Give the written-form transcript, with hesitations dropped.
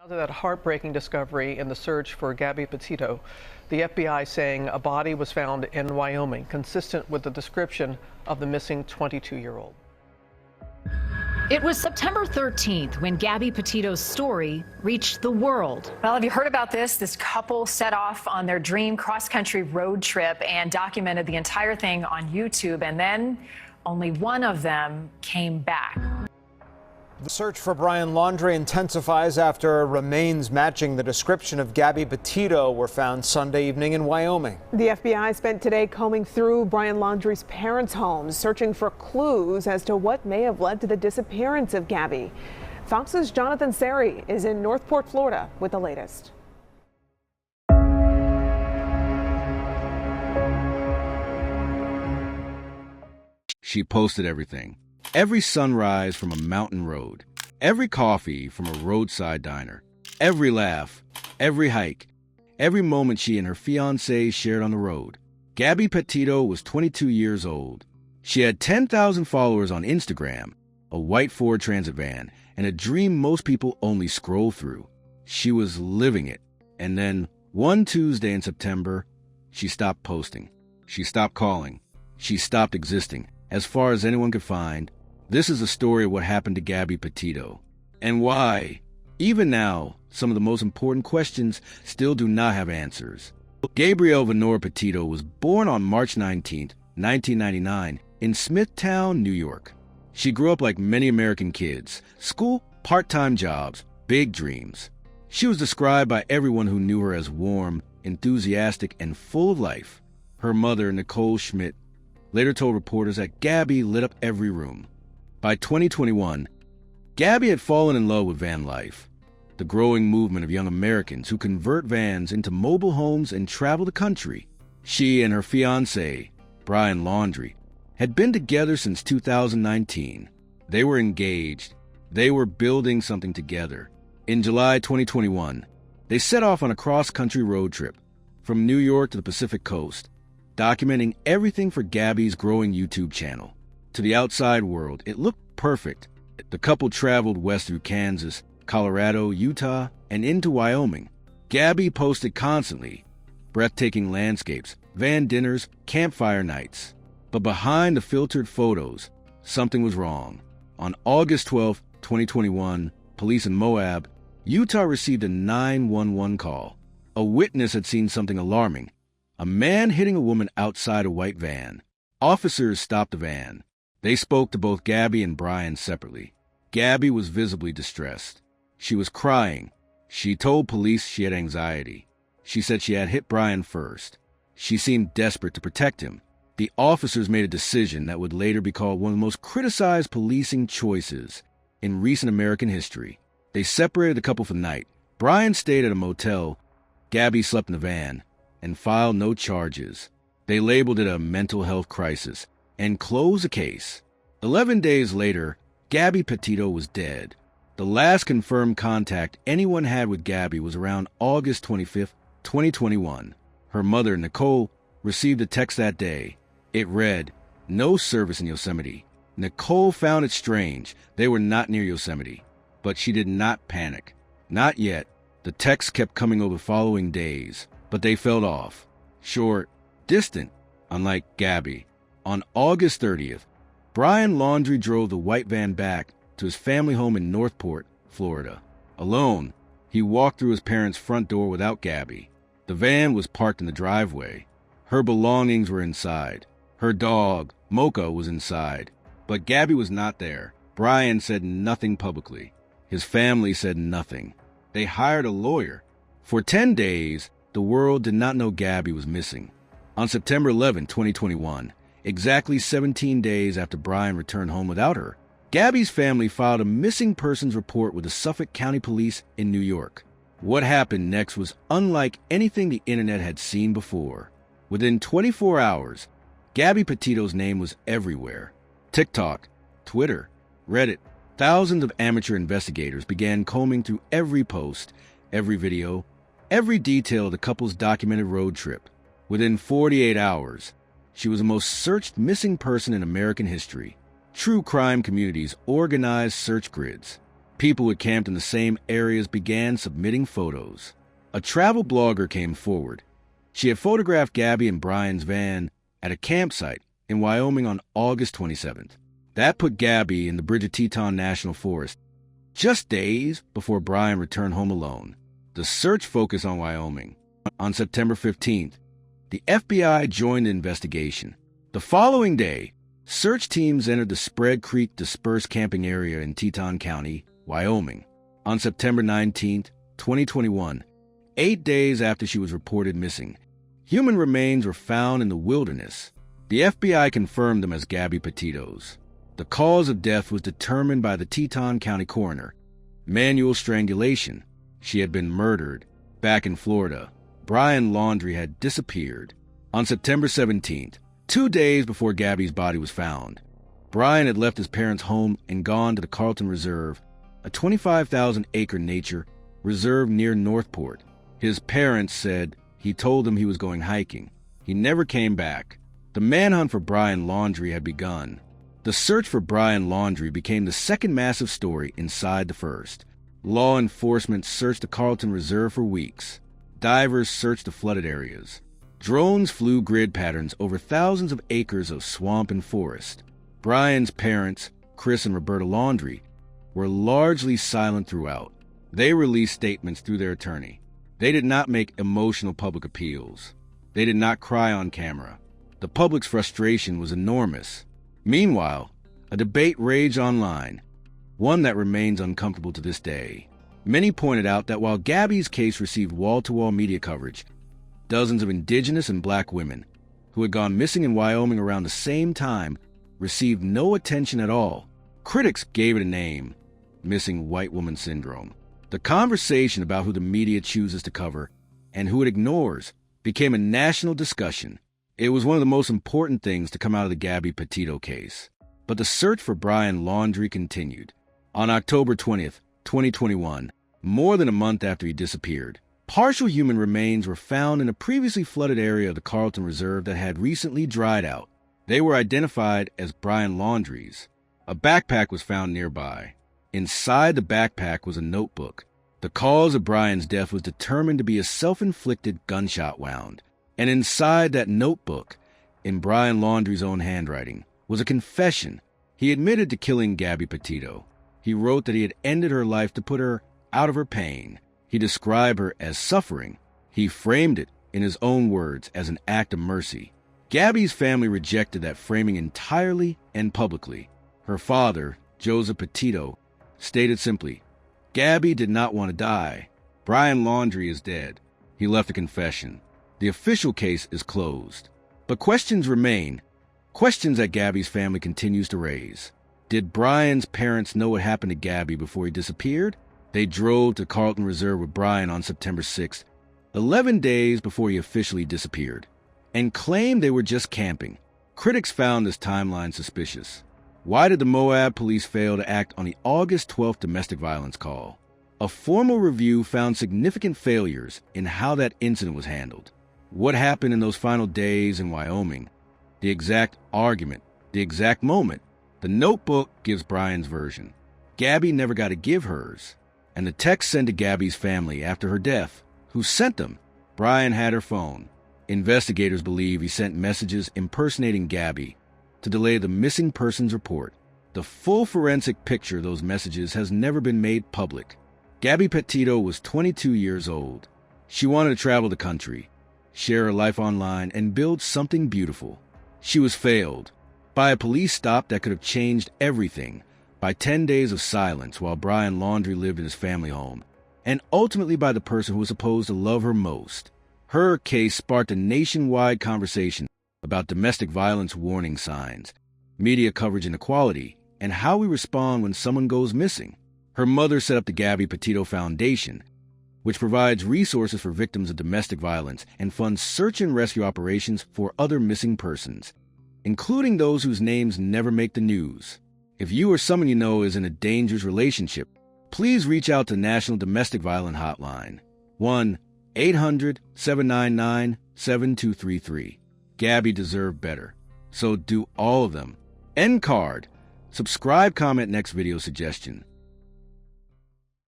After that heartbreaking discovery in the search for Gabby Petito, the FBI saying a body was found in Wyoming, consistent with the description of the missing 22-year-old. It was September 13th when Gabby Petito's story reached the world. Well, have you heard about this? This couple set off on their dream cross-country road trip and documented the entire thing on YouTube, and then only one of them came back. The search for Brian Laundrie intensifies after remains matching the description of Gabby Petito were found Sunday evening in Wyoming. The FBI spent today combing through Brian Laundrie's parents' homes, searching for clues as to what may have led to the disappearance of Gabby. Fox's Jonathan Seri is in Northport, Florida, with the latest. She posted everything. Every sunrise from a mountain road, every coffee from a roadside diner, every laugh, every hike, every moment she and her fiancé shared on the road. Gabby Petito was 22 years old. She had 10,000 followers on Instagram, a white Ford Transit van, and a dream most people only scroll through. She was living it. And then, one Tuesday in September, she stopped posting. She stopped calling. She stopped existing. As far as anyone could find, this is a story of what happened to Gabby Petito. And why? Even now, some of the most important questions still do not have answers. Gabrielle Venora Petito was born on March 19, 1999, in Smithtown, New York. She grew up like many American kids. School, part-time jobs, big dreams. She was described by everyone who knew her as warm, enthusiastic, and full of life. Her mother, Nicole Schmidt, later told reporters that Gabby lit up every room. By 2021, Gabby had fallen in love with van life, the growing movement of young Americans who convert vans into mobile homes and travel the country. She and her fiancé, Brian Laundrie, had been together since 2019. They were engaged. They were building something together. In July 2021, they set off on a cross-country road trip from New York to the Pacific Coast, documenting everything for Gabby's growing YouTube channel. To the outside world, it looked perfect. The couple traveled west through Kansas, Colorado, Utah, and into Wyoming. Gabby posted constantly, breathtaking landscapes, van dinners, campfire nights. But behind the filtered photos, something was wrong. On August 12, 2021, police in Moab, Utah received a 911 call. A witness had seen something alarming. A man hitting a woman outside a white van. Officers stopped the van. They spoke to both Gabby and Brian separately. Gabby was visibly distressed. She was crying. She told police she had anxiety. She said she had hit Brian first. She seemed desperate to protect him. The officers made a decision that would later be called one of the most criticized policing choices in recent American history. They separated the couple for the night. Brian stayed at a motel. Gabby slept in the van and filed no charges. They labeled it a mental health crisis and closed the case. 11 days later, Gabby Petito was dead. The last confirmed contact anyone had with Gabby was around August 25, 2021. Her mother, Nicole, received a text that day. It read, "No service in Yosemite." Nicole found it strange. They were not near Yosemite. But she did not panic. Not yet. The texts kept coming over the following days, but they fell off. Short, distant, unlike Gabby. On August 30th, Brian Laundrie drove the white van back to his family home in Northport, Florida. Alone, he walked through his parents' front door without Gabby. The van was parked in the driveway. Her belongings were inside. Her dog, Mocha, was inside. But Gabby was not there. Brian said nothing publicly. His family said nothing. They hired a lawyer. For 10 days, the world did not know Gabby was missing. On September 11, 2021, exactly 17 days after Brian returned home without her, Gabby's family filed a missing persons report with the Suffolk County Police in New York. What happened next was unlike anything the internet had seen before. Within 24 hours, Gabby Petito's name was everywhere. TikTok, Twitter, Reddit. Thousands of amateur investigators began combing through every post, every video, every detail of the couple's documented road trip. Within 48 hours, she was the most searched missing person in American history. True crime communities organized search grids. People who had camped in the same areas began submitting photos. A travel blogger came forward. She had photographed Gabby and Brian's van at a campsite in Wyoming on August 27th. That put Gabby in the Bridge of Teton National Forest just days before Brian returned home alone. The search focused on Wyoming. On September 15th, the FBI joined the investigation. The following day, search teams entered the Spread Creek dispersed camping area in Teton County, Wyoming. On September 19th, 2021, 8 days after she was reported missing, human remains were found in the wilderness. The FBI confirmed them as Gabby Petito's. The cause of death was determined by the Teton County coroner. Manual strangulation. She had been murdered. Back in Florida, Brian Laundrie had disappeared. On September 17th, 2 days before Gabby's body was found, Brian had left his parents' home and gone to the Carlton Reserve, a 25,000-acre nature reserve near Northport. His parents said he told them he was going hiking. He never came back. The manhunt for Brian Laundrie had begun. The search for Brian Laundrie became the second massive story inside the first. Law enforcement searched the Carlton Reserve for weeks. Divers searched the flooded areas. Drones flew grid patterns over thousands of acres of swamp and forest. Brian's parents, Chris and Roberta Laundrie, were largely silent throughout. They released statements through their attorney. They did not make emotional public appeals. They did not cry on camera. The public's frustration was enormous. Meanwhile, a debate raged online, one that remains uncomfortable to this day. Many pointed out that while Gabby's case received wall-to-wall media coverage, dozens of indigenous and black women who had gone missing in Wyoming around the same time received no attention at all. Critics gave it a name, missing white woman syndrome. The conversation about who the media chooses to cover and who it ignores became a national discussion. It was one of the most important things to come out of the Gabby Petito case. But the search for Brian Laundrie continued. On October 20th, 2021, more than a month after he disappeared, partial human remains were found in a previously flooded area of the Carlton Reserve that had recently dried out. They were identified as Brian Laundrie's. A backpack was found nearby. Inside the backpack was a notebook. The cause of Brian's death was determined to be a self-inflicted gunshot wound. And inside that notebook, in Brian Laundrie's own handwriting, was a confession. He admitted to killing Gabby Petito. He wrote that he had ended her life to put her out of her pain. He described her as suffering. He framed it, in his own words, as an act of mercy. Gabby's family rejected that framing entirely and publicly. Her father, Joseph Petito, stated simply, "Gabby did not want to die. Brian Laundrie is dead." He left a confession. The official case is closed. But questions remain. Questions that Gabby's family continues to raise. Did Brian's parents know what happened to Gabby before he disappeared? They drove to Carlton Reserve with Brian on September 6th, 11 days before he officially disappeared, and claimed they were just camping. Critics found this timeline suspicious. Why did the Moab police fail to act on the August 12th domestic violence call? A formal review found significant failures in how that incident was handled. What happened in those final days in Wyoming? The exact argument, the exact moment. The notebook gives Brian's version. Gabby never got to give hers. And the text sent to Gabby's family after her death. Who sent them? Brian had her phone. Investigators believe he sent messages impersonating Gabby to delay the missing persons report. The full forensic picture of those messages has never been made public. Gabby Petito was 22 years old. She wanted to travel the country, share her life online, and build something beautiful. She was failed by a police stop that could have changed everything, by 10 days of silence while Brian Laundrie lived in his family home, and ultimately by the person who was supposed to love her most. Her case sparked a nationwide conversation about domestic violence warning signs, media coverage inequality, and how we respond when someone goes missing. Her mother set up the Gabby Petito Foundation, which provides resources for victims of domestic violence and funds search and rescue operations for other missing persons, including those whose names never make the news. If you or someone you know is in a dangerous relationship, please reach out to National Domestic Violence Hotline, 1-800-799-7233. Gabby deserved better, so do all of them. End card. Subscribe, comment next video suggestion.